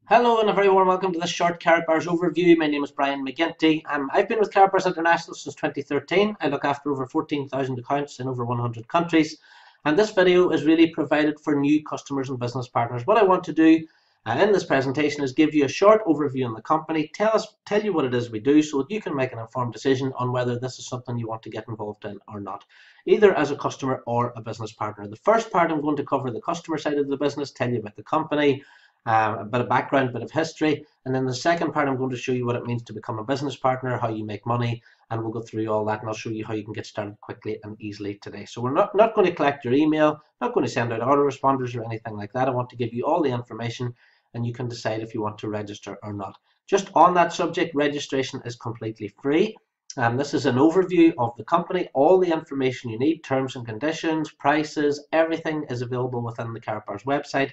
Hello and a very warm welcome to this short Karatbars overview. My name is Brian McGinty. I've been with Karatbars International since 2013. I look after over 14,000 accounts in over 100 countries. And this video is really provided for new customers and business partners. What I want to do in this presentation is give you a short overview on the company, tell you what it is we do so that you can make an informed decision on whether this is something you want to get involved in or not, either as a customer or a business partner. The first part, I'm going to cover the customer side of the business, tell you about the company, a bit of background, a bit of history, and then the second part I'm going to show you what it means to become a business partner, how you make money, and we'll go through all that, and I'll show you how you can get started quickly and easily today. So we're not going to collect your email, not going to send out autoresponders or anything like that. I want to give you all the information and you can decide if you want to register or not. Just on that subject, registration is completely free. This is an overview of the company. All the information you need, terms and conditions, prices, everything is available within the Karatbars website.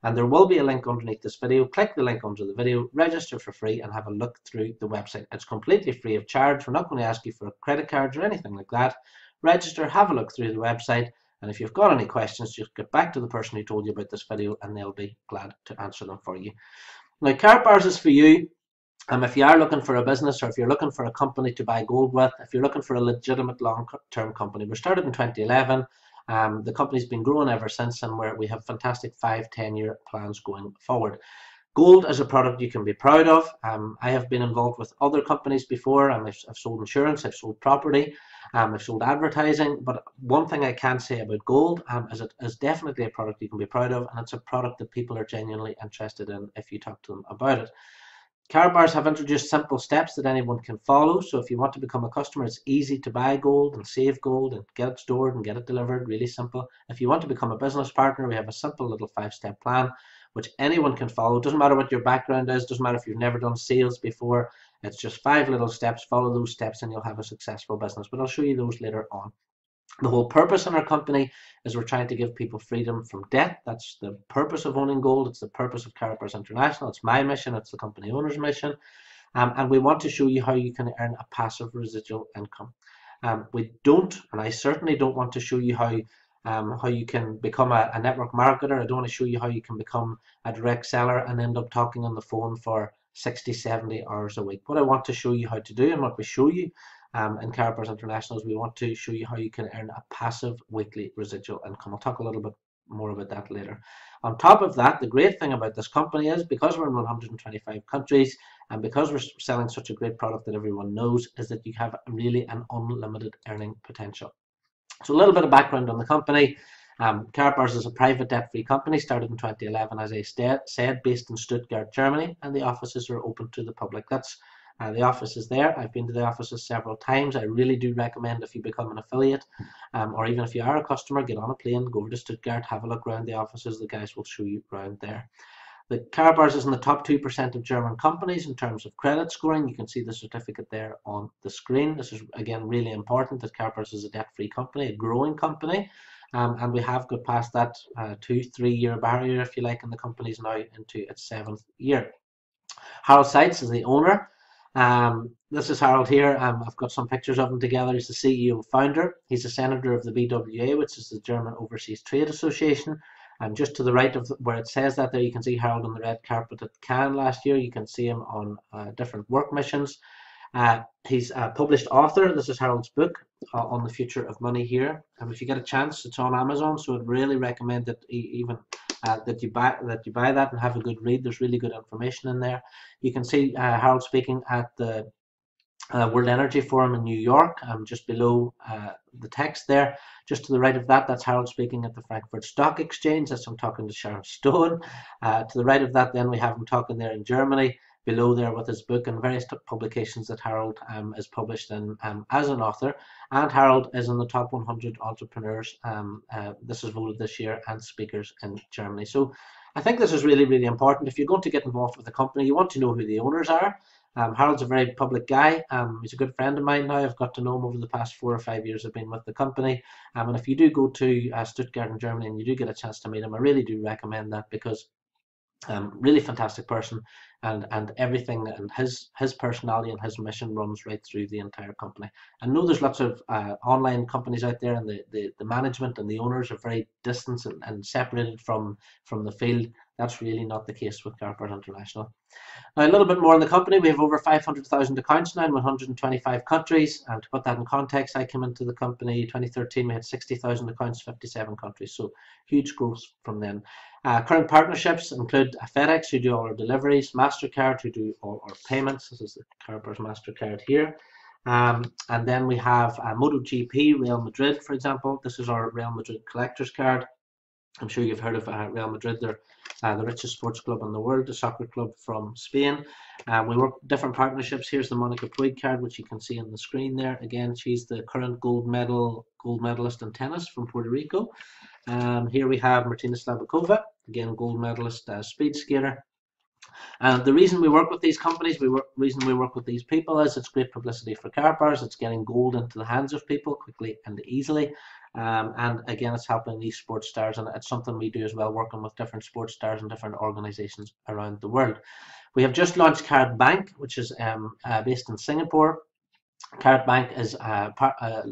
And there will be a link underneath this video. Click the link under the video, register for free, and have a look through the website. It's completely free of charge. We're not going to ask you for a credit card or anything like that. Register, have a look through the website, and if you've got any questions, just get back to the person who told you about this video, and they'll be glad to answer them for you. Now, Karatbars is for you. If you are looking for a business, or if you're looking for a company to buy gold with, if you're looking for a legitimate long-term company. We started in 2011. The company's been growing ever since, and we have fantastic 5-10 year plans going forward. Gold is a product you can be proud of. I have been involved with other companies before. I've sold insurance, I've sold property, I've sold advertising, but one thing I can say about gold is it is definitely a product you can be proud of, and it's a product that people are genuinely interested in if you talk to them about it. Karatbars have introduced simple steps that anyone can follow. So if you want to become a customer, it's easy to buy gold and save gold and get it stored and get it delivered. Really simple. If you want to become a business partner, we have a simple little 5-step plan which anyone can follow. Doesn't matter what your background is, doesn't matter if you've never done sales before. It's just 5 little steps. Follow those steps and you'll have a successful business. But I'll show you those later on. The whole purpose in our company is we're trying to give people freedom from debt. That's the purpose of owning gold. It's the purpose of Karatbars International. It's my mission. It's the company owner's mission. And we want to show you how you can earn a passive residual income. We don't, and I certainly don't want to show you how you can become a network marketer. I don't want to show you how you can become a direct seller and end up talking on the phone for 60-70 hours a week. What I want to show you how to do, and what we show you in Karatbars International, is we want to show you how you can earn a passive weekly residual income. I'll talk a little bit more about that later. On top of that, the great thing about this company is because we're in 125 countries and because we're selling such a great product that everyone knows, is that you have really an unlimited earning potential. So a little bit of background on the company. Karatbars is a private debt-free company, started in 2011, as I said, based in Stuttgart, Germany, and the offices are open to the public. That's the office is there. I've been to the offices several times. I really do recommend, if you become an affiliate, or even if you are a customer, get on a plane, go over to Stuttgart, have a look around the offices. The guys will show you around there. The Karatbars is in the top 2% of German companies in terms of credit scoring. You can see the certificate there on the screen. This is, again, really important that Karatbars is a debt-free company, a growing company. And we have got past that 2-3 year barrier, if you like, and the company's now into its 7th year. Harold Seitz is the owner. This is Harold here. I've got some pictures of him together. He's the CEO and founder. He's a senator of the BWA, which is the German Overseas Trade Association. And just to the right of where it says that there, you can see Harold on the red carpet at Cannes last year. You can see him on different work missions. He's a published author. This is Harold's book on the future of money here. And if you get a chance, it's on Amazon. So I'd really recommend that that you buy that and have a good read. There's really good information in there. You can see Harold speaking at the World Energy Forum in New York. Just below the text there, just to the right of that, that's Harold speaking at the Frankfurt Stock Exchange. That's him talking to Sharon Stone. To the right of that, then we have him talking there in Germany. Below there with his book and various publications that Harold is published in as an author. And Harold is in the top 100 entrepreneurs. This is voted this year, and speakers in Germany. So I think this is really, really important. If you're going to get involved with a company, you want to know who the owners are. Harold's a very public guy. He's a good friend of mine now. I've got to know him over the past 4 or 5 years I've been with the company. And if you do go to Stuttgart in Germany and you do get a chance to meet him, I really do recommend that, because really fantastic person, and everything, and his personality and his mission runs right through the entire company. I know there's lots of online companies out there, and the management and the owners are very distant and separated from the field. That's really not the case with Karatbars International. Now, a little bit more on the company. We have over 500,000 accounts now in 125 countries. And to put that in context, I came into the company 2013, we had 60,000 accounts, 57 countries. So huge growth from then. Current partnerships include FedEx, who do all our deliveries, MasterCard, who do all our payments. This is the Karatbars MasterCard here. And then we have MotoGP, Real Madrid, for example. This is our Real Madrid collector's card. I'm sure you've heard of Real Madrid. They're the richest sports club in the world, a soccer club from Spain. We work with different partnerships. Here's the Monica Puig card, which you can see on the screen there. Again, she's the current gold medalist in tennis from Puerto Rico. Here we have Martina Slavakova, again gold medalist speed skater. And the reason we work with these companies, reason we work with these people is it's great publicity for Karatbars. It's getting gold into the hands of people quickly and easily. And again, it's helping these sports stars, and it's something we do as well, working with different sports stars and different organizations around the world. We have just launched Karat Bank, which is based in Singapore. Karat Bank is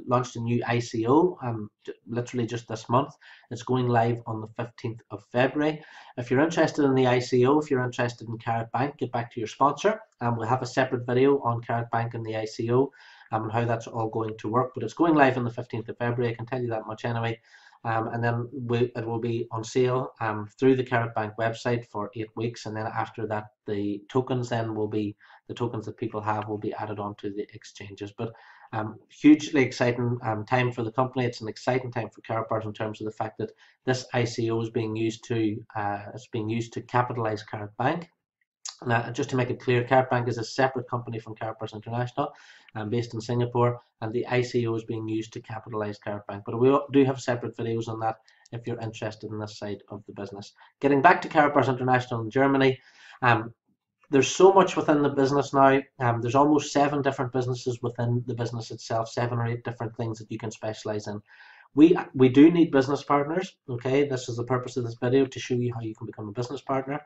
launched a new ICO literally just this month. It's going live on the 15th of February. If you're interested in the ICO, if you're interested in Karat Bank, get back to your sponsor. We'll have a separate video on Karat Bank and the ICO and how that's all going to work. But it's going live on the 15th of February. I can tell you that much anyway. And then it will be on sale through the Karat Bank website for 8 weeks, and then after that the tokens the tokens that people have will be added onto the exchanges. But hugely exciting time for the company. It's an exciting time for Karatbars in terms of the fact that this ICO is being used to capitalize Karat Bank. Now, just to make it clear, Karat Bank is a separate company from Karatbars International, based in Singapore, and the ICO is being used to capitalize Karat Bank. But we do have separate videos on that if you're interested in this side of the business. Getting back to Karatbars International in Germany, there's so much within the business now. There's almost 7 different businesses within the business itself, 7 or 8 different things that you can specialize in. We do need business partners. Okay, this is the purpose of this video, to show you how you can become a business partner.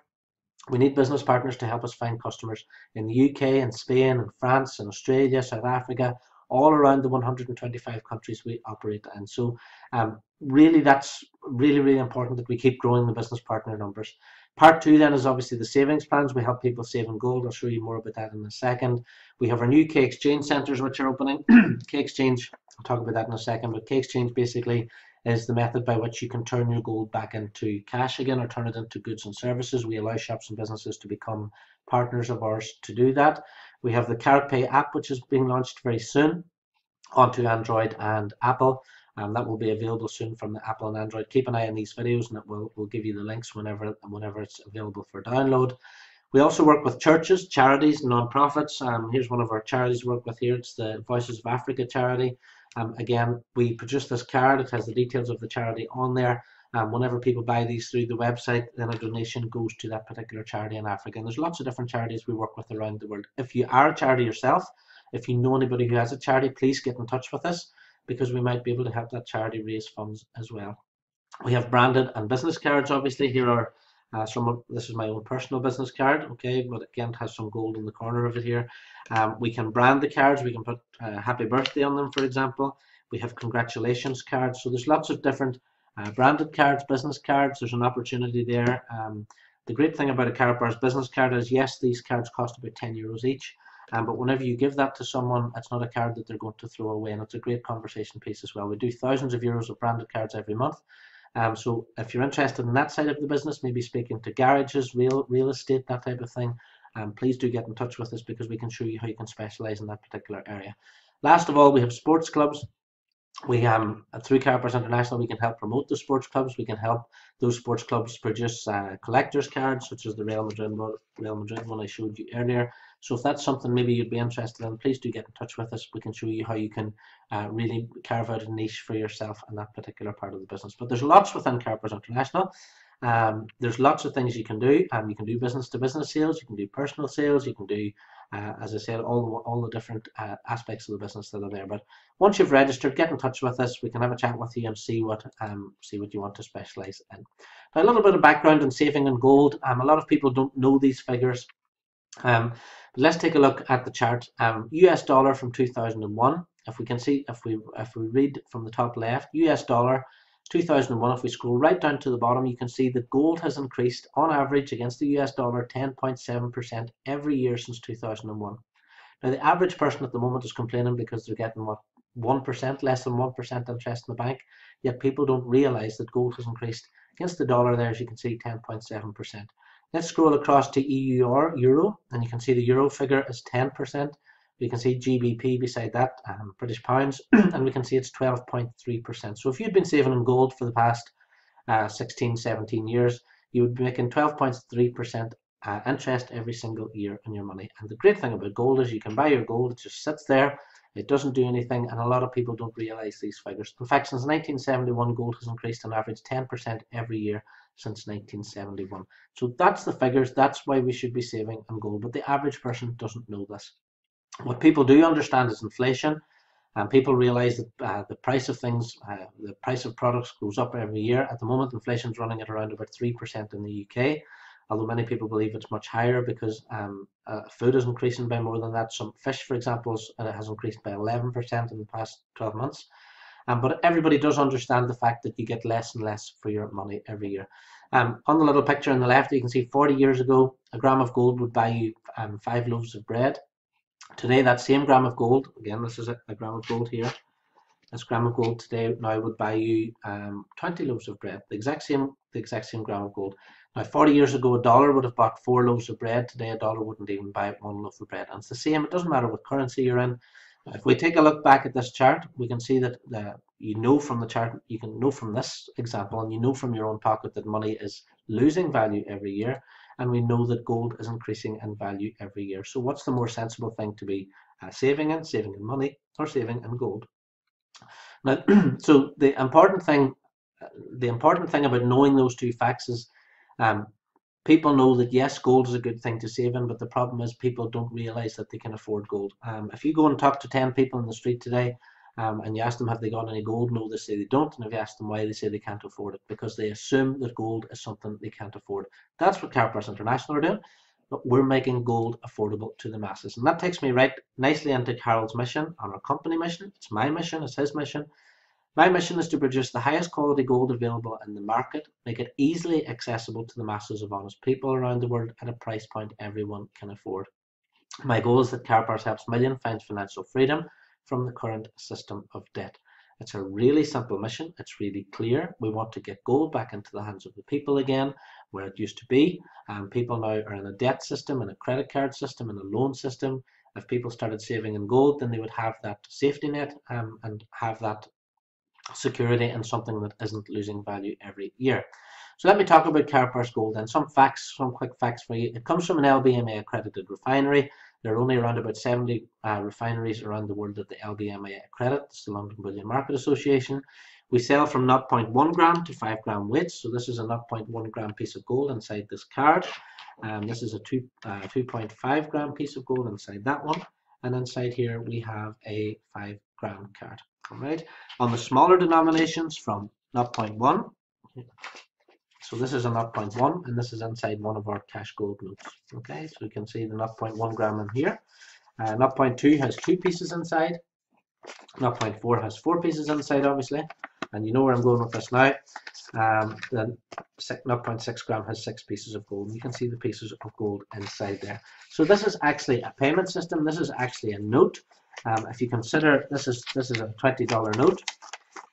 We need business partners to help us find customers in the UK, in Spain, in France, in Australia, South Africa, all around the 125 countries we operate in. So really, that's really important that we keep growing the business partner numbers. Part 2 then is obviously the savings plans. We help people save in gold. I'll show you more about that in a second. We have our new K Exchange centres which are opening. K Exchange, I'll talk about that in a second, but K Exchange basically is the method by which you can turn your gold back into cash again, or turn it into goods and services. We allow shops and businesses to become partners of ours to do that. We have the KaratPay app, which is being launched very soon onto Android and Apple. That will be available soon from the Apple and Android. Keep an eye on these videos, and we'll give you the links whenever it's available for download. We also work with churches, charities, non-profits. Here's one of our charities we work with here. It's the Voices of Africa charity. Again, we produce this card. It has the details of the charity on there. Whenever people buy these through the website, then a donation goes to that particular charity in Africa. And there's lots of different charities we work with around the world. If you are a charity yourself, if you know anybody who has a charity, please get in touch with us, because we might be able to help that charity raise funds as well. We have branded and business cards. Obviously, here are this is my own personal business card, okay, but again, it has some gold in the corner of it here. We can brand the cards. We can put happy birthday on them, for example. We have congratulations cards. So there's lots of different branded cards, business cards. There's an opportunity there. The great thing about a Karatbars business card is, yes, these cards cost about €10 each, but whenever you give that to someone, it's not a card that they're going to throw away, and it's a great conversation piece as well. We do thousands of euros of branded cards every month. So if you're interested in that side of the business, maybe speaking to garages, real estate, that type of thing, please do get in touch with us, because we can show you how you can specialize in that particular area. Last of all, we have sports clubs. We through Karatbars International, we can help promote the sports clubs. We can help those sports clubs produce collectors cards, such as the Real Madrid one I showed you earlier. So if that's something maybe you'd be interested in, please do get in touch with us. We can show you how you can really carve out a niche for yourself in that particular part of the business. But there's lots within Karatbars International. There's lots of things you can do. You can do business-to-business sales. You can do personal sales. You can do, as I said, all the different aspects of the business that are there. But once you've registered, get in touch with us. We can have a chat with you and see what you want to specialize in. Now, a little bit of background on saving in gold. A lot of people don't know these figures. But let's take a look at the chart. US dollar from 2001. If we can see, if we read from the top left, US dollar 2001, if we scroll right down to the bottom, you can see that gold has increased on average against the US dollar 10.7% every year since 2001. Now, the average person at the moment is complaining because they're getting what, 1%, less than 1% interest in the bank, yet people don't realize that gold has increased against the dollar there, as you can see, 10.7%. Let's scroll across to EU or Euro, and you can see the Euro figure is 10%. We can see GBP beside that, British pounds, and we can see it's 12.3%. So if you'd been saving in gold for the past 16, 17 years, you would be making 12.3% interest every single year on your money. And the great thing about gold is you can buy your gold, it just sits there, it doesn't do anything, and a lot of people don't realize these figures. In fact, since 1971, gold has increased on average 10% every year since 1971. So that's the figures, that's why we should be saving in gold, but the average person doesn't know this. What people do understand is inflation, and people realize that the price of things, the price of products goes up every year. At the moment, inflation is running at around about 3% in the UK, although many people believe it's much higher because food is increasing by more than that. Some fish, for example, has increased by 11% in the past 12 months. But everybody does understand the fact that you get less and less for your money every year. On the little picture on the left, you can see 40 years ago, a gram of gold would buy you 5 loaves of bread. Today, that same gram of gold, again, this is a gram of gold here, this gram of gold today now would buy you 20 loaves of bread, the exact same gram of gold. Now, 40 years ago, a dollar would have bought 4 loaves of bread. Today, a dollar wouldn't even buy 1 loaf of bread. And it's the same. It doesn't matter what currency you're in. If we take a look back at this chart, we can see that you know from the chart, you can know from this example, and you know from your own pocket that money is losing value every year. And we know that gold is increasing in value every year. So what's the more sensible thing to be saving in money, or saving in gold? Now, so the important thing about knowing those two facts is people know that yes, gold is a good thing to save in, but the problem is people don't realize that they can afford gold. If you go and talk to 10 people in the street today, and you ask them have they got any gold, no, they say they don't. And if you ask them why, they say they can't afford it, because they assume that gold is something they can't afford. That's what Karatbars International are doing, but we're making gold affordable to the masses. And that takes me right nicely into Harold's mission, and our company mission. It's my mission, it's his mission. My mission is to produce the highest quality gold available in the market, make it easily accessible to the masses of honest people around the world at a price point everyone can afford. My goal is that Karatbars helps millions find financial freedom from the current system of debt. It's a really simple mission. It's really clear. We want to get gold back into the hands of the people again, where it used to be. People now are in a debt system, in a credit card system, in a loan system. If people started saving in gold, then they would have that safety net and have that security in something that isn't losing value every year. So let me talk about Karatbars Gold and some quick facts for you. It comes from an LBMA accredited refinery. There are only around about 70 refineries around the world that the LBMA accredit. It's the London Bullion Market Association. We sell from 0.1 gram to 5 gram weights. So this is a 0.1 gram piece of gold inside this card. This is a 2.5 gram piece of gold inside that one. And inside here we have a 5 gram card. All right. On the smaller denominations from 0.1. So this is a 0.1, and this is inside one of our cash gold notes. Okay, so you can see the 0.1 gram in here. 0.2 has 2 pieces inside. 0.4 has 4 pieces inside, obviously. And you know where I'm going with this now. Then 0.6 gram has 6 pieces of gold. You can see the pieces of gold inside there. So this is actually a payment system. This is actually a note. If you consider this is a $20 note,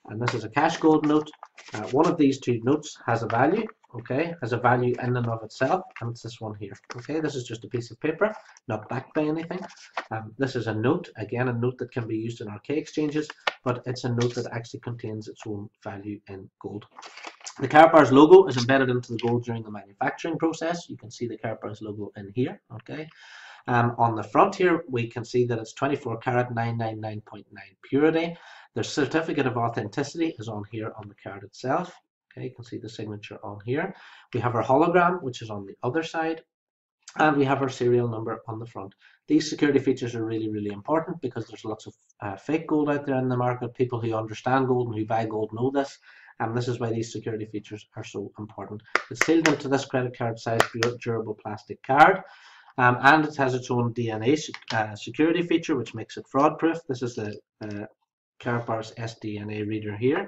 and this is a cash gold note. One of these two notes has a value, okay, has a value in and of itself, and it's this one here, okay. This is just a piece of paper, not backed by anything. This is a note, again, a note that can be used in RK exchanges, but it's a note that actually contains its own value in gold. The Karatbars logo is embedded into the gold during the manufacturing process. You can see the Karatbars logo in here, okay. On the front here, we can see that it's 24 karat 999.9 purity. The certificate of authenticity is on here on the card itself. Okay, you can see the signature on here. We have our hologram, which is on the other side, and we have our serial number on the front. These security features are really, really important because there's lots of fake gold out there in the market. People who understand gold and who buy gold know this, and this is why these security features are so important. It's sealed into this credit card size durable plastic card. And it has its own DNA security feature, which makes it fraud proof. This is the Karatbars SDNA reader here.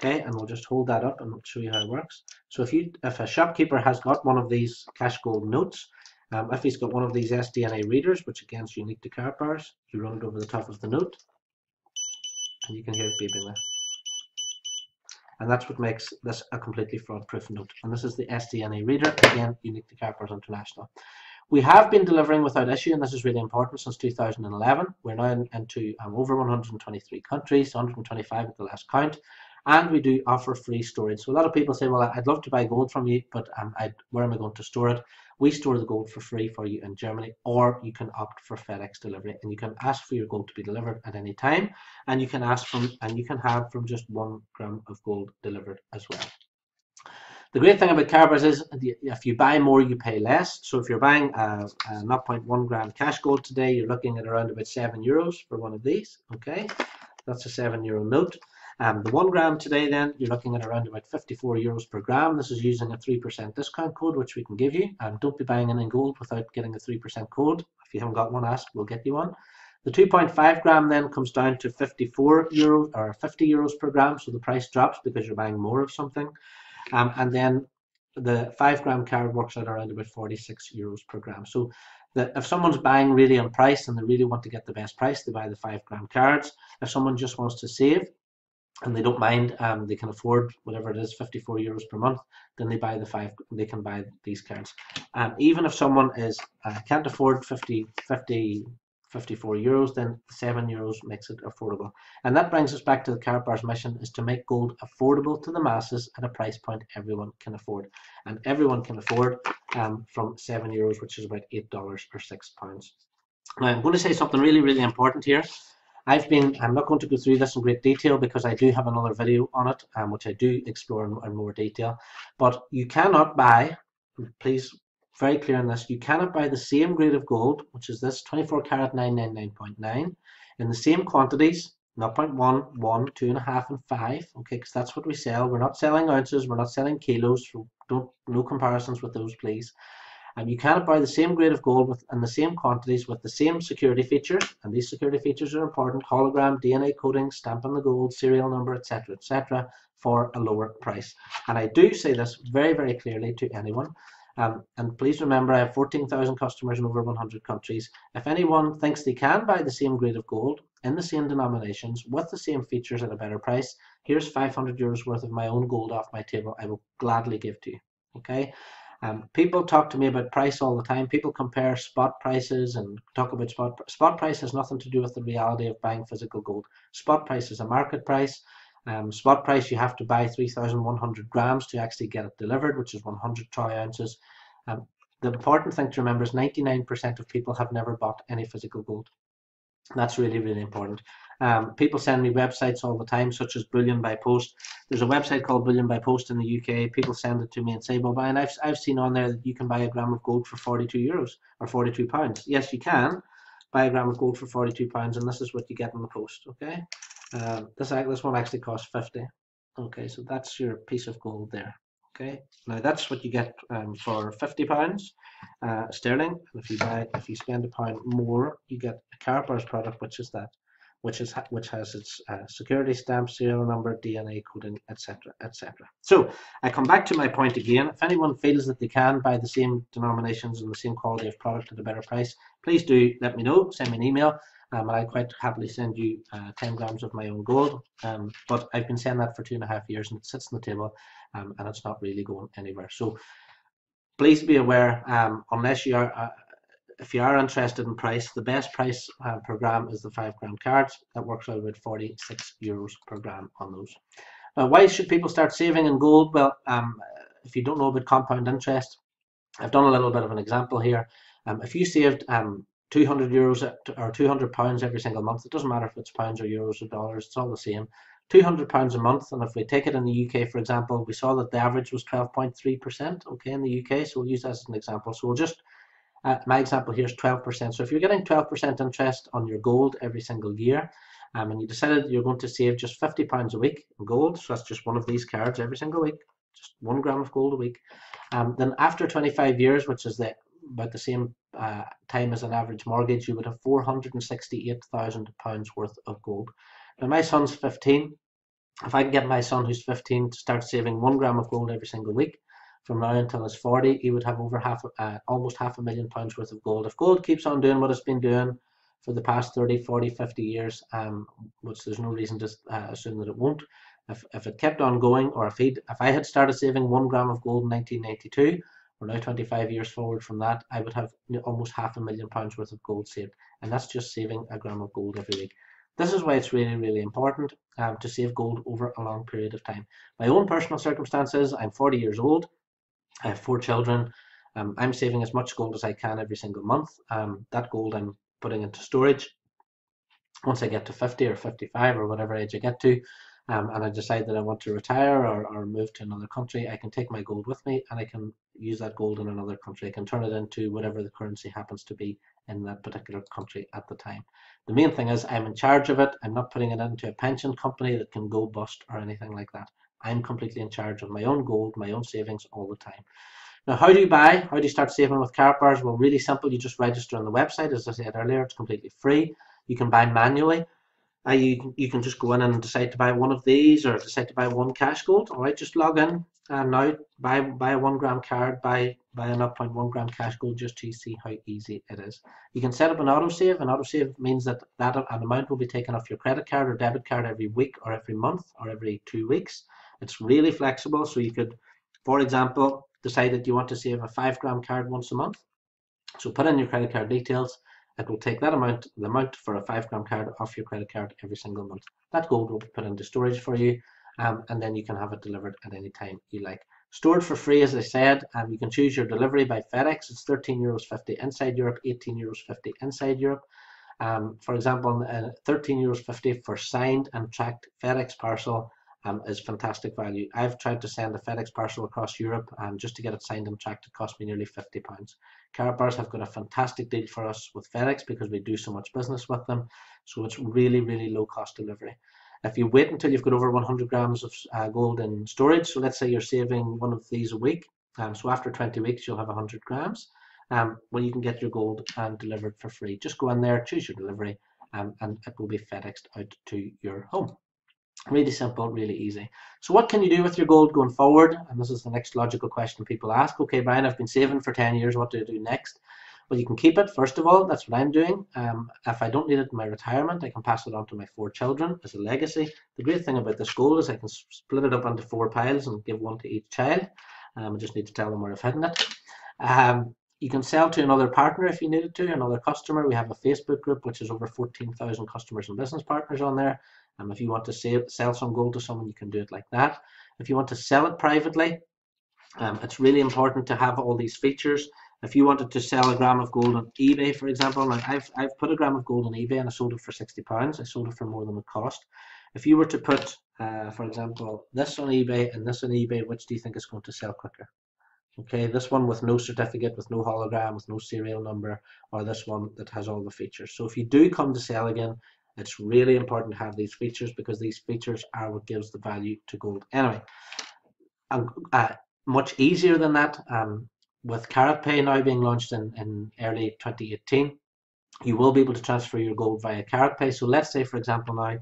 Okay, and we'll just hold that up and show you how it works. So if a shopkeeper has got one of these cash gold notes, if he's got one of these SDNA readers, which again is unique to Karatbars, you run it over the top of the note, and you can hear it beeping there. And that's what makes this a completely fraud-proof note. And this is the SDNA reader, again unique to Karatbars International. We have been delivering without issue, and this is really important, since 2011. We're now into over 123 countries, 125 at the last count, and we do offer free storage. So a lot of people say, well, I'd love to buy gold from you, but where am I going to store it? We store the gold for free for you in Germany, or you can opt for FedEx delivery, and you can ask for your gold to be delivered at any time, and you can have from just 1 gram of gold delivered as well. The great thing about Karatbars is if you buy more, you pay less. So if you're buying a 0.1 gram cash gold today, you're looking at around about €7 for one of these. Okay, that's a €7 note. The 1 gram today, then you're looking at around about €54 per gram. This is using a 3% discount code, which we can give you. Don't be buying any gold without getting a 3% code. If you haven't got one, ask, we'll get you one. The 2.5 gram then comes down to €54 or €50 per gram, so the price drops because you're buying more of something. And then the 5 gram card works out around about €46 per gram. So if someone's buying really on price and they really want to get the best price, they buy the 5 gram cards. If someone just wants to save and they don't mind, they can afford whatever it is, €54 per month, then they can buy these cards. Even if someone can't afford €54, then €7 makes it affordable. And that brings us back to the Karatbars mission, is to make gold affordable to the masses at a price point everyone can afford. And everyone can afford from €7, which is about $8 or £6. Now I'm going to say something really, really important here. I'm not going to go through this in great detail because I do have another video on it, which I do explore in more detail. But you cannot buy, please, very clear on this, you cannot buy the same grade of gold, which is this 24 karat 999.9, in the same quantities, 0.1, 1, 2.5, and 5, okay, because that's what we sell. We're not selling ounces, we're not selling kilos, so no comparisons with those, please. You cannot buy the same grade of gold in the same quantities with the same security features, and these security features are important: hologram, DNA coding, stamp on the gold, serial number, etc., for a lower price. And I do say this very, very clearly to anyone. And please remember, I have 14,000 customers in over 100 countries. If anyone thinks they can buy the same grade of gold in the same denominations with the same features at a better price, here's €500 worth of my own gold off my table. I will gladly give to you. Okay. People talk to me about price all the time. People compare spot prices and talk about spot price has nothing to do with the reality of buying physical gold. Spot price is a market price. Spot price, you have to buy 3,100 grams to actually get it delivered, which is 100 troy ounces. The important thing to remember is 99% of people have never bought any physical gold. That's really, really important. People send me websites all the time, such as Bullion by Post. There's a website called Bullion by Post in the UK. People send it to me and say, well, Brian, I've seen on there that you can buy a gram of gold for €42 or £42. Yes, you can buy a gram of gold for £42, and this is what you get in the post. Okay, this one actually costs 50. Okay, so that's your piece of gold there. Okay, now that's what you get for £50 sterling. And if you spend £1 more, you get a Karatbars product, which has its security stamp, serial number, DNA coding, etc., etc. So I come back to my point again. If anyone feels that they can buy the same denominations and the same quality of product at a better price, please do let me know. Send me an email. And I'll quite happily send you 10 grams of my own gold. But I've been saying that for 2.5 years, and it sits on the table, and it's not really going anywhere. So please be aware, unless you are, if you are interested in price, the best price per gram is the 5 gram cards. That works out about €46 per gram on those. Now, why should people start saving in gold? Well, if you don't know about compound interest, I've done a little bit of an example here. If you saved €200 or £200 every single month, it doesn't matter if it's pounds or euros or dollars, it's all the same. £200 a month, and if we take it in the UK, for example, we saw that the average was 12.3%, okay, in the UK, so we'll use that as an example. So we'll just, my example here is 12%. So if you're getting 12% interest on your gold every single year, and you decided you're going to save just £50 a week in gold, so that's just one of these cards every single week, just 1 gram of gold a week, then after 25 years, which is about the same time as an average mortgage, you would have £468,000 worth of gold. Now my son's 15. If I can get my son who's 15 to start saving 1 gram of gold every single week, from now until he's 40, he would have over almost £500,000 worth of gold. If gold keeps on doing what it's been doing for the past 30, 40, 50 years, which there's no reason to assume that it won't, if it kept on going, or if I had started saving 1 gram of gold in 1992, we're now 25 years forward from that, I would have almost £500,000 worth of gold saved, and that's just saving a gram of gold every week. This is why it's really, really important to save gold over a long period of time. My own personal circumstances, I'm 40 years old, I have 4 children. I'm saving as much gold as I can every single month. That gold I'm putting into storage. Once I get to 50 or 55 or whatever age I get to, and I decide that I want to retire or move to another country, I can take my gold with me and I can use that gold in another country. I can turn it into whatever the currency happens to be in that particular country at the time. The main thing is I'm in charge of it. I'm not putting it into a pension company that can go bust or anything like that. I'm completely in charge of my own gold, my own savings all the time. Now, how do you buy? How do you start saving with Karatbars? Well, really simple. You just register on the website. As I said earlier, it's completely free. You can buy manually. You can just go in and decide to buy one of these or decide to buy one cash gold. All right, just log in and now buy a 1 gram card, buy an 0.1 gram cash gold, just to see how easy it is. You can set up an autosave. An autosave means that an amount will be taken off your credit card or debit card every week or every month or every 2 weeks. It's really flexible, so you could, for example, decide that you want to save a 5 gram card once a month. So put in your credit card details. It will take that amount, the amount for a 5 gram card, off your credit card every single month. That gold will be put into storage for you, and then you can have it delivered at any time you like. Stored for free, as I said, you can choose your delivery by FedEx. It's €13.50 inside Europe, €18.50 inside Europe. For example, €13.50 for signed and tracked FedEx parcel is fantastic value. I've tried to send a FedEx parcel across Europe, and just to get it signed and tracked, it cost me nearly £50. Karatbars have got a fantastic deal for us with FedEx because we do so much business with them. So it's really, really low cost delivery. If you wait until you've got over 100 grams of gold in storage, so let's say you're saving one of these a week, so after 20 weeks you'll have 100 grams. Well, you can get your gold delivered for free. Just go in there, choose your delivery, and it will be FedExed out to your home. Really simple, really easy. So what can you do with your gold going forward? And this is the next logical question people ask. Okay, Brian, I've been saving for 10 years. What do I do next? Well, you can keep it, first of all. That's what I'm doing. If I don't need it in my retirement, I can pass it on to my 4 children as a legacy. The great thing about this gold is I can split it up into 4 piles and give one to each child. I just need to tell them where I've hidden it. You can sell to another partner if you needed to, another customer. We have a Facebook group which is over 14,000 customers and business partners on there. If you want to sell some gold to someone, you can do it like that. If you want to sell it privately, it's really important to have all these features. If you wanted to sell a gram of gold on eBay, for example, now I've put a gram of gold on eBay and I sold it for £60. I sold it for more than it cost. If you were to put, for example, this on eBay and this on eBay, which do you think is going to sell quicker? Okay, this one with no certificate, with no hologram, with no serial number, or this one that has all the features. So if you do come to sell again, it's really important to have these features because these features are what gives the value to gold. Anyway, much easier than that, with CaratPay now being launched in early 2018, you will be able to transfer your gold via CaratPay. So let's say, for example, now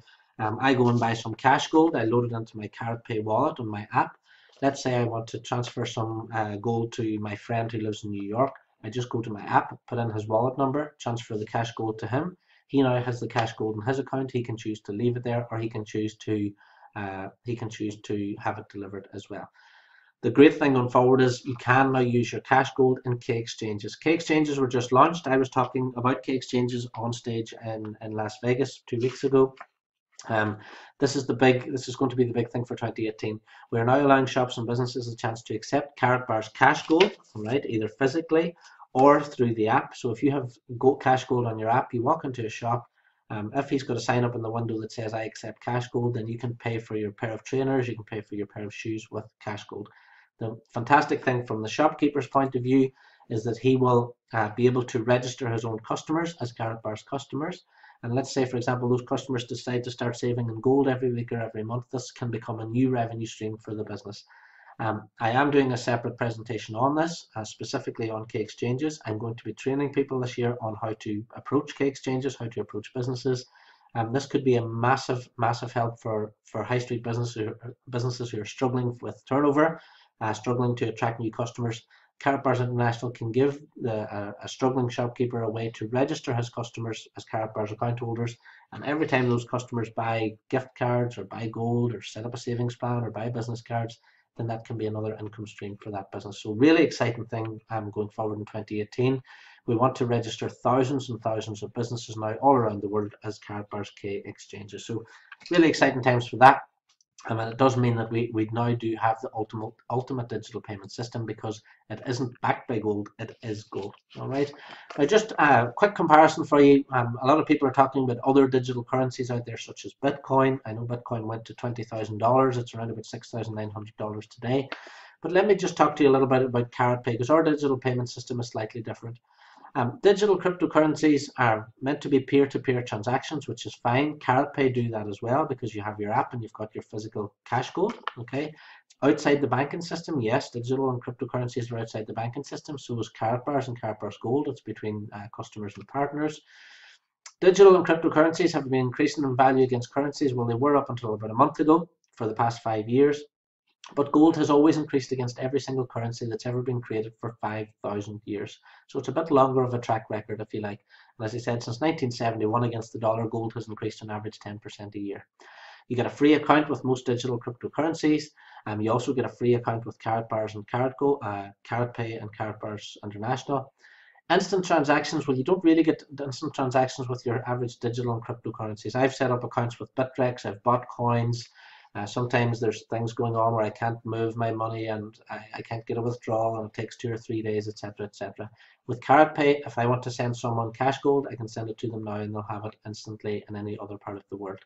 I go and buy some cash gold. I load it into my CaratPay wallet on my app. Let's say I want to transfer some gold to my friend who lives in New York. I just go to my app, put in his wallet number, transfer the cash gold to him. He now has the cash gold in his account. He can choose to leave it there, or he can choose to have it delivered as well. The great thing going forward is you can now use your cash gold in K exchanges. K exchanges were just launched. I was talking about K exchanges on stage in Las Vegas 2 weeks ago. This is going to be the big thing for 2018. We are now allowing shops and businesses a chance to accept Karatbars cash gold, right, either physically or through the app. So if you have cash gold on your app, you walk into a shop. If he's got a sign up in the window that says I accept cash gold, then you can pay for your pair of trainers, you can pay for your pair of shoes with cash gold. The fantastic thing from the shopkeeper's point of view is that he will be able to register his own customers as Karatbars customers. And let's say, for example, those customers decide to start saving in gold every week or every month. This can become a new revenue stream for the business. I am doing a separate presentation on this, specifically on K exchanges. I'm going to be training people this year on how to approach K exchanges, how to approach businesses. This could be a massive help for high street businesses who are struggling with turnover, struggling to attract new customers. Karatbars International can give a struggling shopkeeper a way to register his customers as Karatbars account holders, and every time those customers buy gift cards or buy gold or set up a savings plan or buy business cards, then that can be another income stream for that business. So really exciting thing going forward in 2018. We want to register thousands and thousands of businesses now all around the world as Karatbars K exchanges. So really exciting times for that. And it does mean that we now do have the ultimate digital payment system, because it isn't backed by gold, it is gold. All right. Now, just a quick comparison for you. A lot of people are talking about other digital currencies out there, such as Bitcoin. I know Bitcoin went to $20,000. It's around about $6,900 today. But let me just talk to you a little bit about KaratPay, because our digital payment system is slightly different. Digital cryptocurrencies are meant to be peer-to-peer transactions, which is fine. KaratPay do that as well, because you have your app and you've got your physical cash gold. Okay, outside the banking system, yes, digital and cryptocurrencies are outside the banking system. So is Karatbars and Karatbars Gold. It's between customers and partners. Digital and cryptocurrencies have been increasing in value against currencies. Well, they were up until about a month ago for the past 5 years. But gold has always increased against every single currency that's ever been created for 5,000 years. So it's a bit longer of a track record, if you like. And as I said, since 1971 against the dollar, gold has increased on average 10% a year. You get a free account with most digital cryptocurrencies. You also get a free account with Karatbars and KaratPay and Karatbars International. Instant transactions, well, you don't really get instant transactions with your average digital and cryptocurrencies. I've set up accounts with Bittrex, I've bought coins. Sometimes there's things going on where I can't move my money and I can't get a withdrawal, and it takes 2 or 3 days, etc., etc. With KaratPay, if I want to send someone cash gold, I can send it to them now and they'll have it instantly in any other part of the world.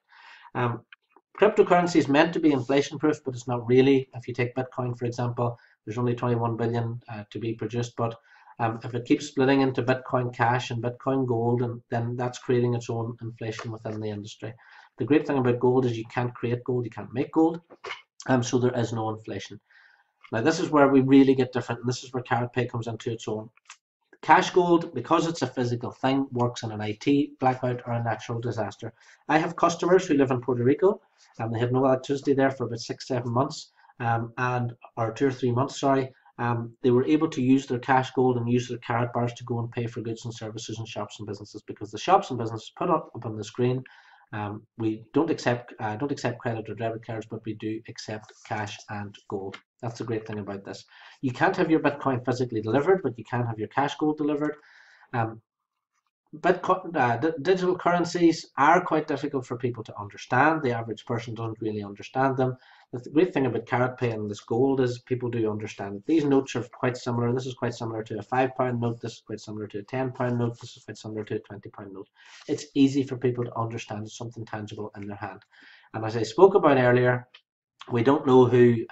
Cryptocurrency is meant to be inflation proof, but it's not really. If you take Bitcoin, for example, there's only 21 billion to be produced, but if it keeps splitting into Bitcoin Cash and Bitcoin Gold, and then that's creating its own inflation within the industry. The great thing about gold is you can't create gold, you can't make gold, so there is no inflation. Now this is where we really get different, and this is where KaratPay comes into its own. Cash gold, because it's a physical thing, works in an IT blackout or a natural disaster. I have customers who live in Puerto Rico, and they have no electricity there for about 6-7 months, or 2 or 3 months, sorry. They were able to use their cash gold and use their Karatbars to go and pay for goods and services in shops and businesses, because the shops and businesses put up on the screen, we don't accept credit or debit cards, but we do accept cash and gold. That's the great thing about this. You can't have your Bitcoin physically delivered, but you can have your cash gold delivered. Digital currencies are quite difficult for people to understand. The average person doesn't really understand them. The great thing about KaratPay and this gold is people do understand it. These notes are quite similar. This is quite similar to a £5 note. This is quite similar to a £10 note. This is quite similar to a £20 note. It's easy for people to understand something tangible in their hand. And as I spoke about earlier, we don't know who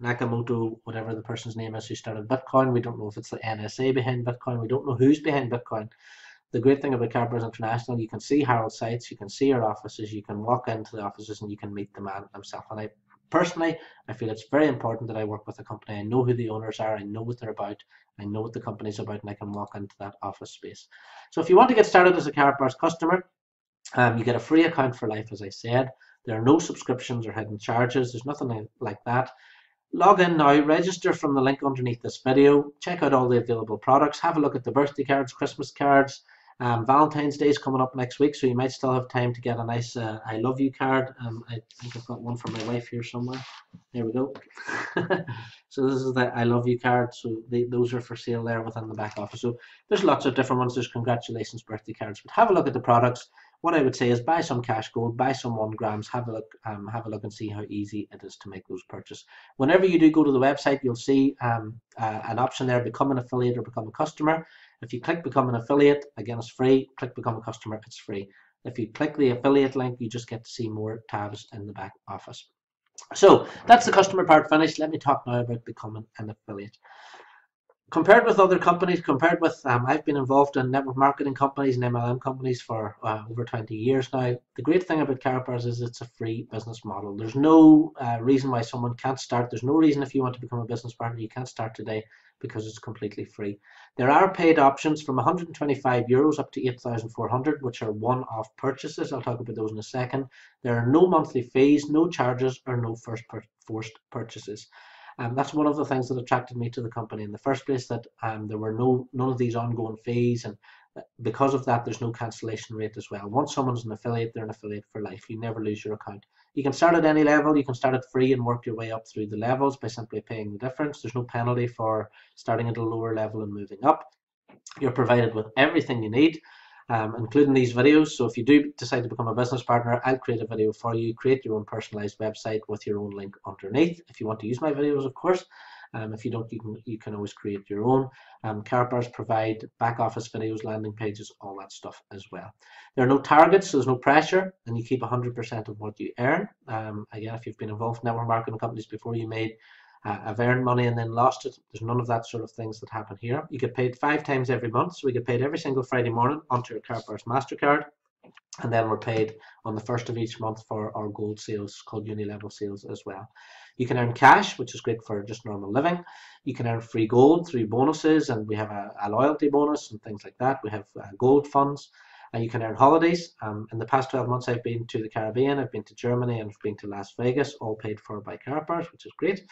Nakamoto, whatever the person's name is, who started Bitcoin. We don't know if it's the NSA behind Bitcoin. We don't know who's behind Bitcoin. The great thing about Karatbars International, you can see Harold's sites, you can see our offices, you can walk into the offices and you can meet the man himself. And I feel it's very important that I work with a company. I know who the owners are, I know what they're about, I know what the company's about, and I can walk into that office space. So if you want to get started as a Karatbars customer, you get a free account for life, as I said. There are no subscriptions or hidden charges. There's nothing like that. Log in now, register from the link underneath this video, check out all the available products, have a look at the birthday cards, Christmas cards. Valentine's Day is coming up next week, so you might still have time to get a nice I love you card. I think I've got one for my wife here somewhere. There we go. So this is the I love you card. So those are for sale there within the back office. So there's lots of different ones. There's congratulations birthday cards. But have a look at the products. What I would say is buy some cash gold, buy some 1 grams, have a look and see how easy it is to make those purchases. Whenever you do go to the website, you'll see an option there, become an affiliate or become a customer. If you click become an affiliate, again, it's free. Click become a customer, it's free. If you click the affiliate link, you just get to see more tabs in the back office. So that's the customer part finished. Let me talk now about becoming an affiliate. Compared with other companies, I've been involved in network marketing companies and MLM companies for over 20 years now. The great thing about Karatbars is it's a free business model. There's no reason why someone can't start. There's no reason if you want to become a business partner, you can't start today. because it's completely free. There are paid options from €125 up to 8,400, which are one-off purchases. I'll talk about those in a second. There are no monthly fees, no charges, or no forced purchases. That's one of the things that attracted me to the company in the first place, that there were none of these ongoing fees, and because of that, there's no cancellation rate as well. Once someone's an affiliate, they're an affiliate for life. You never lose your account. You can start at any level. You can start at free and work your way up through the levels by simply paying the difference. There's no penalty for starting at a lower level and moving up. You're provided with everything you need, including these videos. So if you do decide to become a business partner, I'll create a video for you. Create your own personalized website with your own link underneath, if you want to use my videos, of course. If you don't, you can always create your own. Karatbars provide back office videos, landing pages, all that stuff as well. There are no targets, so there's no pressure, and you keep 100% of what you earn. Again, if you've been involved in network marketing companies before, you made have earned money and then lost it. There's none of that sort of things that happen here. You get paid 5 times every month, so we get paid every single Friday morning onto your Karatbars MasterCard, and then we're paid on the first of each month for our gold sales, called uni-level sales as well. You can earn cash, which is great for just normal living. You can earn free gold through bonuses, and we have a loyalty bonus and things like that. We have gold funds, and you can earn holidays. In the past 12 months, I've been to the Caribbean, I've been to Germany, and I've been to Las Vegas, all paid for by Karatbars, which is great.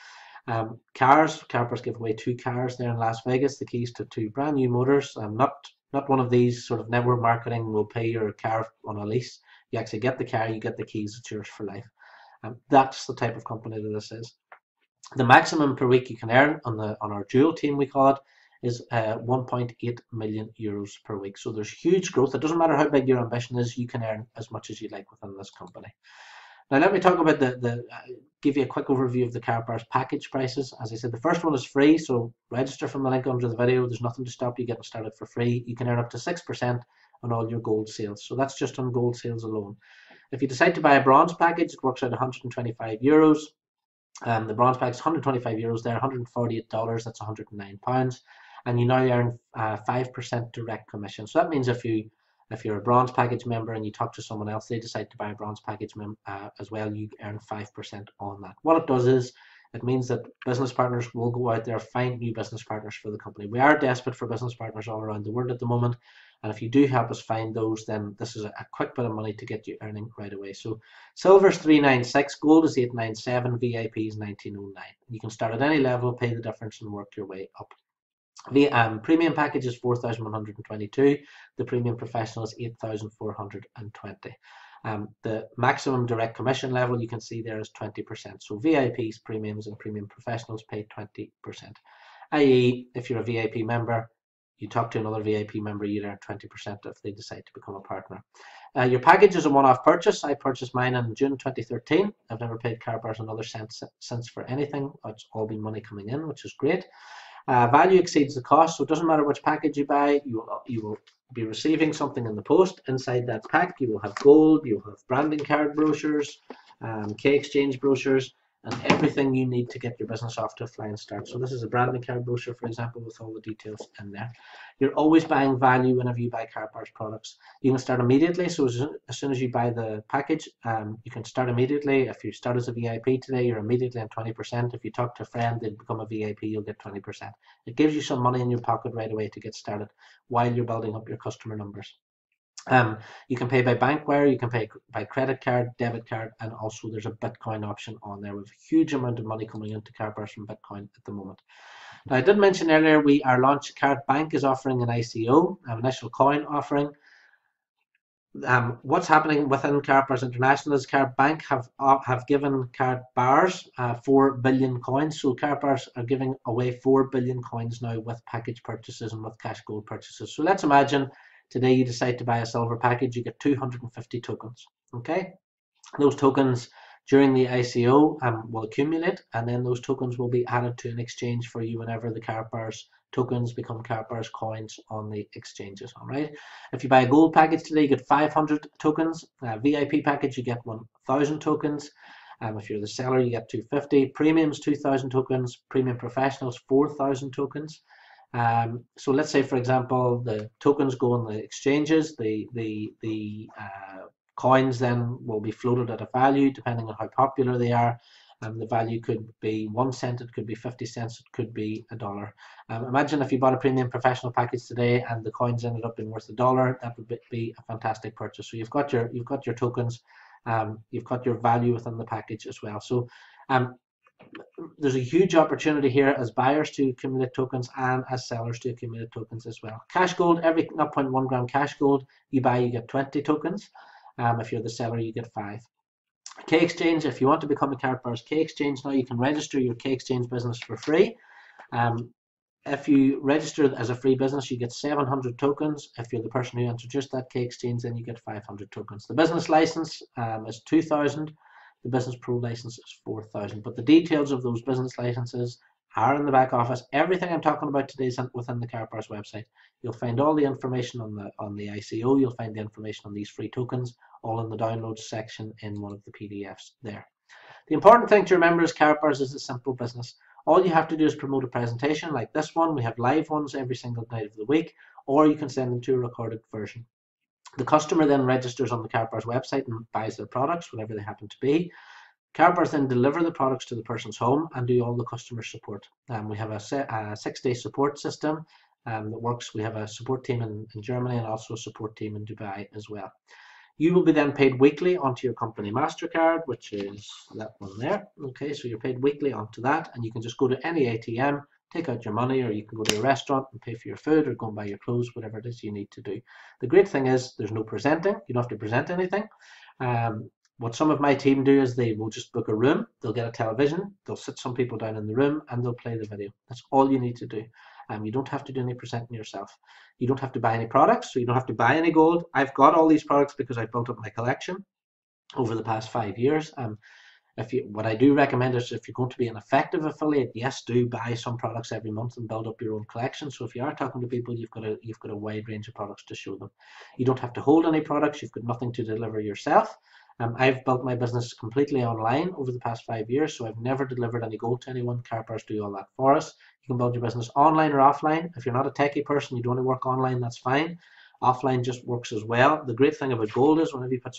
Cars, Karatbars give away 2 cars there in Las Vegas, the keys to 2 brand new motors. Not one of these sort of network marketing will pay your car on a lease. You actually get the car, you get the keys, it's yours for life. That's the type of company that this is. The maximum per week you can earn on our dual team, we call it, is €1.8 million per week. So there's huge growth. It doesn't matter how big your ambition is, you can earn as much as you like within this company. Now let me talk about give you a quick overview of the Karatbars package prices. As I said, the first one is free, so register from the link under the video. There's nothing to stop you getting started for free. You can earn up to 6% on all your gold sales. So that's just on gold sales alone. If you decide to buy a bronze package, it works out €125. The bronze package is €125 there, $148, that's £109. And you now earn 5% direct commission. So that means if you're a bronze package member and you talk to someone else, they decide to buy a bronze package as well, you earn 5% on that. What it does is, it means that business partners will go out there, find new business partners for the company. We are desperate for business partners all around the world at the moment, and if you do help us find those, then this is a quick bit of money to get you earning right away. So silver's $396, gold is $897, VIP is $1909. You can start at any level, pay the difference, and work your way up. The premium package is $4,122. The premium professional is $8,420. The maximum direct commission level you can see there is 20%. So VIPs, premiums, and premium professionals pay 20%. I.e., if you're a VIP member, you talk to another VIP member, you earn 20% if they decide to become a partner. Your package is a one-off purchase. I purchased mine in June 2013. I've never paid Karatbars another cent since for anything. It's all been money coming in, which is great. Value exceeds the cost, so it doesn't matter which package you buy, you will be receiving something in the post. Inside that pack, you will have gold, you'll have branding card brochures, K-exchange brochures, and everything you need to get your business off to a flying start. So this is a branding card brochure, for example, with all the details in there. You're always buying value whenever you buy Karatbars products. You can start immediately, so as soon as you buy the package, you can start immediately. If you start as a VIP today, you're immediately on 20%. If you talk to a friend, they become a VIP, you'll get 20%. It gives you some money in your pocket right away to get started while you're building up your customer numbers. You can pay by bank wire, you can pay by credit card, debit card, and also there's a Bitcoin option on there with a huge amount of money coming into Karatbars from Bitcoin at the moment. Now, I did mention earlier our launch Karat Bank is offering an ICO, an initial coin offering. What's happening within Karatbars International is Karat Bank have given Karatbars 4 billion coins. So Karatbars are giving away 4 billion coins now with package purchases and with cash gold purchases. So let's imagine today you decide to buy a silver package, you get 250 tokens. Okay, those tokens during the ICO will accumulate, and then those tokens will be added to an exchange for you whenever the Karatbars tokens become Karatbars coins on the exchanges. All right. If you buy a gold package today, you get 500 tokens. VIP package, you get 1,000 tokens. If you're the seller, you get 250. Premiums, 2,000 tokens. Premium professionals, 4,000 tokens. So let's say, for example, the tokens go on the exchanges. The coins then will be floated at a value depending on how popular they are. The value could be 1 cent, it could be 50 cents, it could be $1. Imagine if you bought a premium professional package today and the coins ended up being worth $1. That would be a fantastic purchase. So you've got your tokens, you've got your value within the package as well. So there's a huge opportunity here as buyers to accumulate tokens and as sellers to accumulate tokens as well. Cash gold, every 0.1 gram cash gold you buy, you get 20 tokens. If you're the seller, you get 5. K Exchange, if you want to become a Karatbars K Exchange now, you can register your K Exchange business for free. If you register as a free business, you get 700 tokens. If you're the person who introduced that K Exchange, then you get 500 tokens. The business license is 2,000. The Business Pro license is 4,000. But the details of those business licenses are in the back office. Everything I'm talking about today is within the Karatbars website. You'll find all the information on the ICO. You'll find the information on these free tokens, all in the downloads section in one of the PDFs there. The important thing to remember is Karatbars is a simple business. All you have to do is promote a presentation like this one. We have live ones every single night of the week, or you can send them to a recorded version. The customer then registers on the Karatbars website and buys their products, whatever they happen to be. Karatbars then deliver the products to the person's home and do all the customer support. We have a 6-day support system that works. We have a support team in Germany and also a support team in Dubai as well. You will be then paid weekly onto your company MasterCard, which is that one there. Okay, so you're paid weekly onto that, and you can just go to any ATM, take out your money, or you can go to a restaurant and pay for your food or go and buy your clothes, whatever it is you need to do. The great thing is there's no presenting. You don't have to present anything. What some of my team do is they will just book a room, they'll get a television, they'll sit some people down in the room and they'll play the video. That's all you need to do. You don't have to do any presenting yourself. You don't have to buy any products, so you don't have to buy any gold. I've got all these products because I've built up my collection over the past 5 years. What I do recommend is if you're going to be an effective affiliate, yes, do buy some products every month and build up your own collection. So if you are talking to people, you've got a wide range of products to show them. You don't have to hold any products. You've got nothing to deliver yourself. I've built my business completely online over the past 5 years, so I've never delivered any gold to anyone. Karatbars do all that for us. You can build your business online or offline. If you're not a techie person, you don't want to work online, that's fine. Offline just works as well. The great thing about gold is whenever you put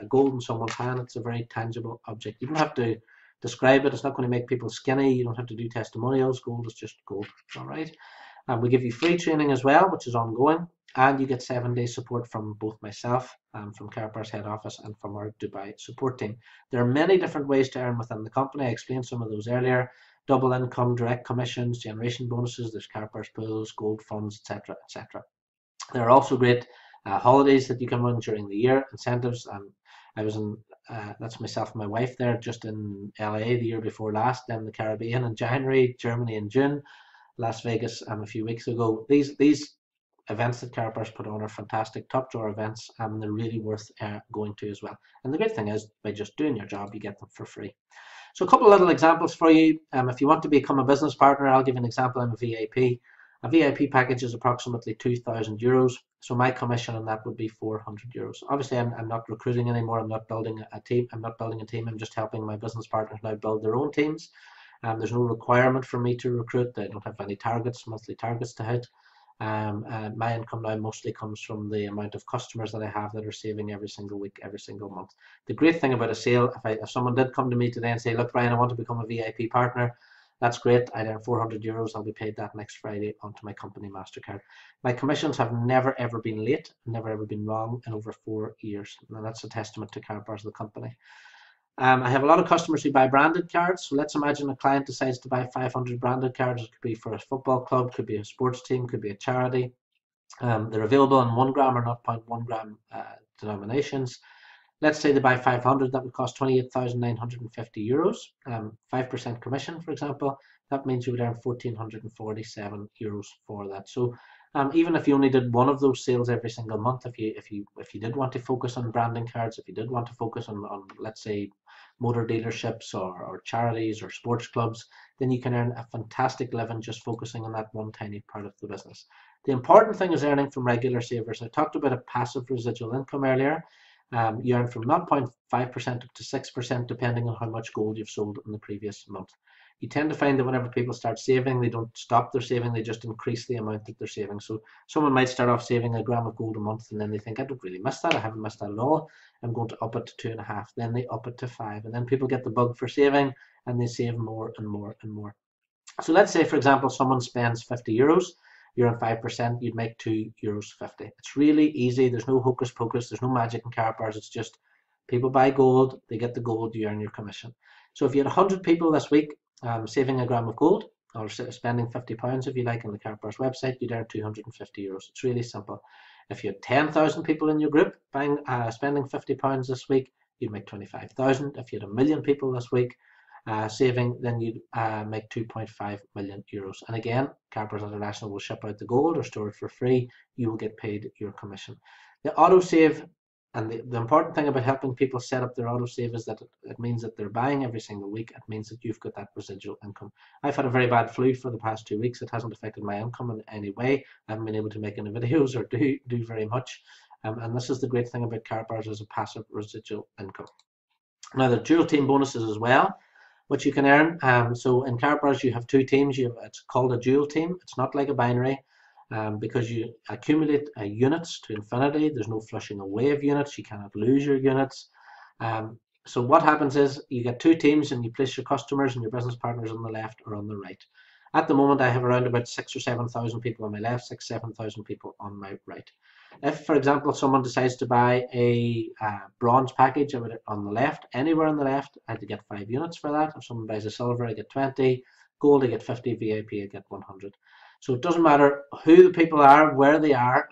gold in someone's hand, it's a very tangible object. You don't have to describe it. It's not going to make people skinny. You don't have to do testimonials. Gold is just gold. All right. We give you free training as well, which is ongoing, and you get 7-day support from both myself, from Karatbars head office, and from our Dubai support team. There are many different ways to earn within the company. I explained some of those earlier. Double income, direct commissions, generation bonuses. There's Karatbars pools, gold funds, etc., etc. There are also great holidays that you can run during the year, incentives. I was in, that's myself and my wife there, just in LA the year before last, then the Caribbean in January, Germany in June, Las Vegas a few weeks ago. These events that Karatbars put on are fantastic, top drawer events, and they're really worth going to as well. And the great thing is, by just doing your job, you get them for free. So a couple of little examples for you. If you want to become a business partner, I'll give you an example. I'm a VIP. A VIP package is approximately €2,000. So my commission on that would be €400. Obviously, I'm not recruiting anymore. I'm not building a team. I'm just helping my business partners now build their own teams. There's no requirement for me to recruit. I don't have any monthly targets to hit. My income now mostly comes from the amount of customers that I have that are saving every single week, every single month. The great thing about a sale, if someone did come to me today and say, look, Brian, I want to become a VIP partner, that's great. I earn €400. I'll be paid that next Friday onto my company MasterCard. My commissions have never ever been late, never ever been wrong in over 4 years. Now that's a testament to Karatbars, the company. I have a lot of customers who buy branded cards. So let's imagine a client decides to buy 500 branded cards. It could be for a football club, could be a sports team, could be a charity. They're available in 1 gram or 0.1 gram denominations. Let's say they buy 500, that would cost €28,950. 5% commission, for example, that means you would earn €1,447 for that. So even if you only did one of those sales every single month, if you did want to focus on branding cards, if you did want to focus on let's say motor dealerships or charities or sports clubs, then you can earn a fantastic living just focusing on that one tiny part of the business. The important thing is earning from regular savers. I talked about a passive residual income earlier. You earn from 0.5% up to 6% depending on how much gold you've sold in the previous month. you tend to find that whenever people start saving, they don't stop their saving, they just increase the amount that they're saving. So someone might start off saving a gram of gold a month, and then they think, I don't really miss that, I haven't missed that at all, I'm going to up it to 2.5, then they up it to 5, and then people get the bug for saving, and they save more and more and more. So let's say, for example, someone spends €50, you're on 5%, you'd make €2.50. It's really easy, there's no hocus pocus, there's no magic in Karatbars, it's just people buy gold, they get the gold, you earn your commission. So if you had 100 people this week saving a gram of gold, or spending £50 if you like on the Karatbars website, you'd earn €250. It's really simple. If you had 10,000 people in your group spending £50 this week, you'd make 25,000. If you had 1,000,000 people this week saving, then you'd make €2.5 million. And again, Karatbars International will ship out the gold or store it for free. You will get paid your commission. The autosave, and the important thing about helping people set up their autosave is that it means that they're buying every single week. It means that you've got that residual income. I've had a very bad flu for the past 2 weeks. It hasn't affected my income in any way. I haven't been able to make any videos or do very much. And this is the great thing about Karatbars as a passive residual income. Now, there are dual team bonuses as well, which you can earn. So in Karatbars, you have 2 teams. It's called a dual team. It's not like a binary. Because you accumulate units to infinity. There's no flushing away of units. You cannot lose your units. So what happens is you get 2 teams and you place your customers and your business partners on the left or on the right. At the moment, I have around about 6,000 or 7,000 people on my left, 6,000 or 7,000 people on my right. If, for example, someone decides to buy a bronze package on the left, anywhere on the left, I get 5 units for that. If someone buys a silver, I get 20. Gold, I get 50. VIP, I get 100. So it doesn't matter who the people are, where they are,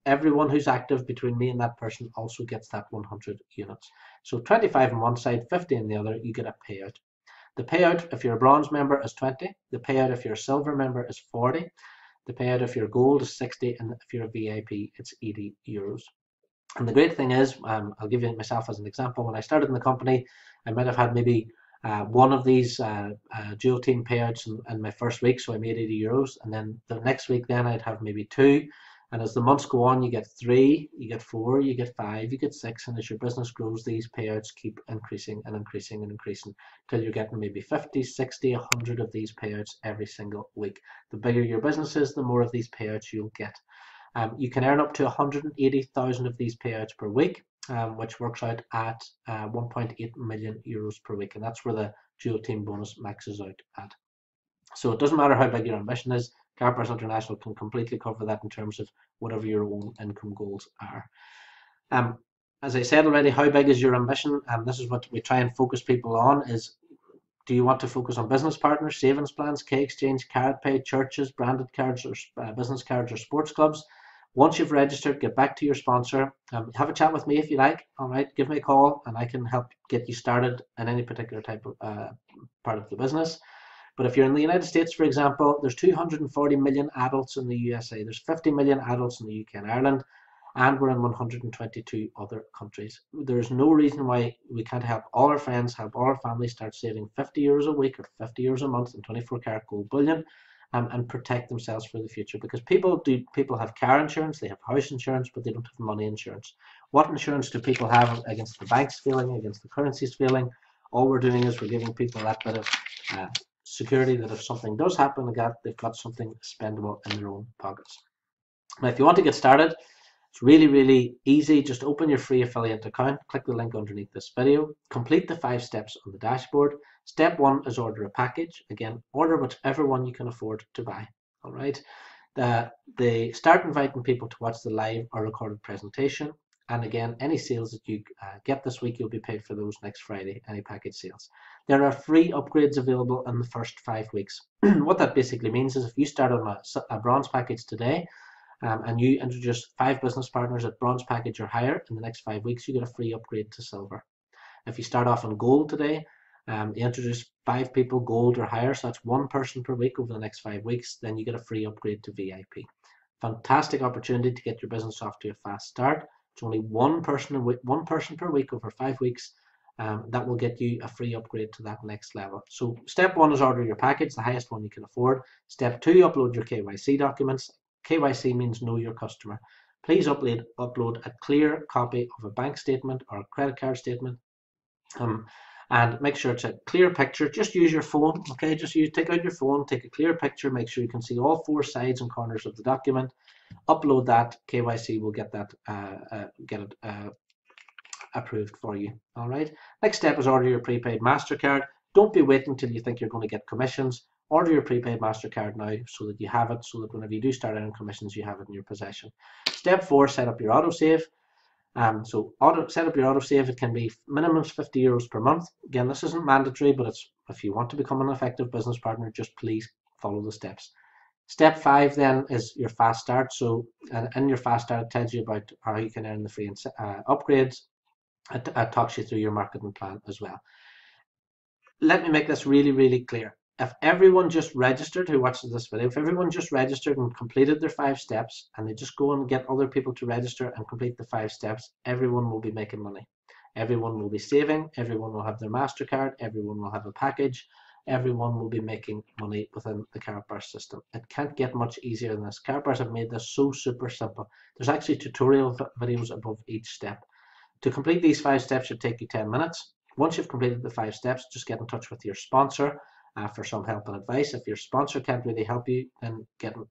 everyone who's active between me and that person also gets that 100 units. So 25 on one side, 50 on the other, you get a payout. The payout if you're a bronze member is 20. The payout if you're a silver member is 40. The payout if you're gold is 60. And if you're a VIP, it's €80. And the great thing is, I'll give you myself as an example. When I started in the company, I might have had maybe one of these dual team payouts in my first week, so I made €80, and then the next week then I'd have maybe 2, and as the months go on, you get 3, you get 4, you get 5, you get 6, and as your business grows, these payouts keep increasing and increasing and increasing till you're getting maybe 50, 60, 100 of these payouts every single week. The bigger your business is, the more of these payouts you'll get. You can earn up to 180,000 of these payouts per week, which works out at €1.8 million per week, and that's where the dual team bonus maxes out at. So it doesn't matter how big your ambition is, Karatbars International can completely cover that in terms of whatever your own income goals are. As I said already, how big is your ambition? This is what we try and focus people on is, do you want to focus on business partners, savings plans, K-Exchange, CaratPay, churches, branded cards, or business cards, or sports clubs? Once you've registered, get back to your sponsor. Have a chat with me if you like. All right, give me a call and I can help get you started in any particular type of part of the business. But if you're in the United States, for example, there's 240 million adults in the USA. There's 50 million adults in the UK and Ireland, and we're in 122 other countries. There's no reason why we can't help all our friends, help all our families start saving €50 a week or €50 a month in 24 karat gold bullion. And protect themselves for the future, because people have car insurance, they have house insurance, but they don't have money insurance. What insurance do people have against the banks failing, against the currencies failing? All we're doing is we're giving people that bit of security that if something does happen, they've got something spendable in their own pockets. Now, if you want to get started, it's really, really easy. Just open your free affiliate account, click the link underneath this video, complete the 5 steps on the dashboard. Step 1 is order a package. Again, order whichever one you can afford to buy. All right. They start inviting people to watch the live or recorded presentation. And again, any sales that you get this week, you'll be paid for those next Friday, any package sales. There are free upgrades available in the first 5 weeks. What that basically means is if you start on a bronze package today, and you introduce 5 business partners at bronze package or higher in the next 5 weeks, you get a free upgrade to silver. If you start off on gold today, you introduce 5 people gold or higher, so that's 1 person per week over the next 5 weeks, then you get a free upgrade to VIP. Fantastic opportunity to get your business off to a fast start. It's only one person per week over 5 weeks. That will get you a free upgrade to that next level. So step 1 is order your package, the highest one you can afford. Step 2, upload your KYC documents. KYC means know your customer. Please upload a clear copy of a bank statement or a credit card statement. and make sure it's a clear picture. Just use your phone, okay? Take out your phone, take a clear picture, make sure you can see all 4 sides and corners of the document. Upload that. KYC will get that approved for you. All right. Next step is order your prepaid MasterCard. Don't be waiting until you think you're going to get commissions. Order your prepaid MasterCard now so that you have it, so that whenever you do start earning commissions, you have it in your possession. Step 4, set up your autosave. Set up your autosave. It can be minimum €50 per month. Again, this isn't mandatory, but it's if you want to become an effective business partner, just please follow the steps. Step 5 then is your fast start. So in your fast start, it tells you about how you can earn the free upgrades. It talks you through your marketing plan as well. Let me make this really, really clear. If everyone just registered who watches this video, if everyone just registered and completed their 5 steps, and they just go and get other people to register and complete the 5 steps, everyone will be making money. Everyone will be saving, everyone will have their MasterCard, everyone will have a package, everyone will be making money within the Karatbars system. It can't get much easier than this. Karatbars have made this so super simple. There's actually tutorial videos above each step. To complete these 5 steps should take you 10 minutes. Once you've completed the 5 steps, just get in touch with your sponsor for some help and advice. If your sponsor can't really help you, then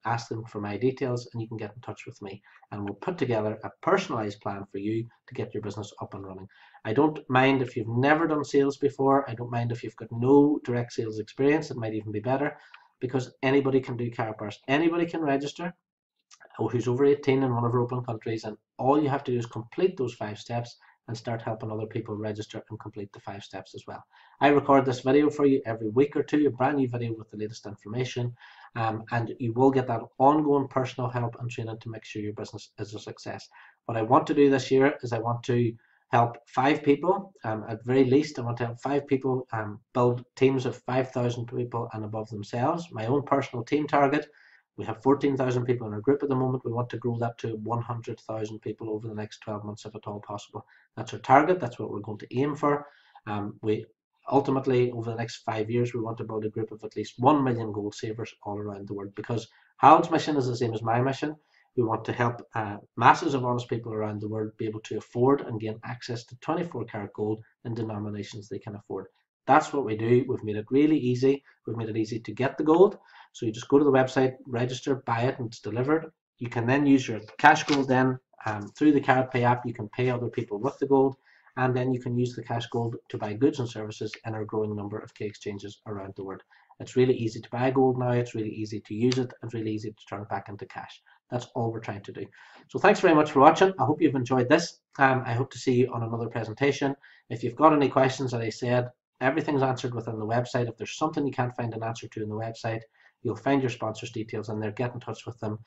ask them for my details and you can get in touch with me. And we'll put together a personalized plan for you to get your business up and running. I don't mind if you've never done sales before. I don't mind if you've got no direct sales experience. It might even be better, because anybody can do Karatbars. Anybody can register who's over 18 in one of our open countries, and all you have to do is complete those 5 steps and start helping other people register and complete the 5 steps as well. I record this video for you every week or two, a brand new video with the latest information, and you will get that ongoing personal help and training to make sure your business is a success. What I want to do this year is I want to help 5 people, at very least. I want to help 5 people build teams of 5,000 people and above themselves. My own personal team target, we have 14,000 people in our group at the moment. We want to grow that to 100,000 people over the next 12 months, if at all possible. That's our target. That's what we're going to aim for. We ultimately, over the next 5 years, we want to build a group of at least 1 million gold savers all around the world, because Harold's mission is the same as my mission. We want to help masses of honest people around the world be able to afford and gain access to 24 karat gold in denominations they can afford. That's what we do. We've made it really easy. We've made it easy to get the gold. So you just go to the website, register, buy it, and it's delivered. You can then use your cash gold then through the Karatpay app. You can pay other people with the gold, and then you can use the cash gold to buy goods and services in our growing number of key exchanges around the world. It's really easy to buy gold now. It's really easy to use it. It's really easy to turn it back into cash. That's all we're trying to do. So thanks very much for watching. I hope you've enjoyed this. I hope to see you on another presentation. If you've got any questions, as I said, everything's answered within the website. If there's something you can't find an answer to in the website, you'll find your sponsors' details in there. Get in touch with them,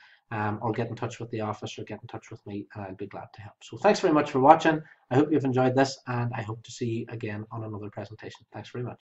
or get in touch with the office, or get in touch with me, and I'll be glad to help. So thanks very much for watching. I hope you've enjoyed this, and I hope to see you again on another presentation. Thanks very much.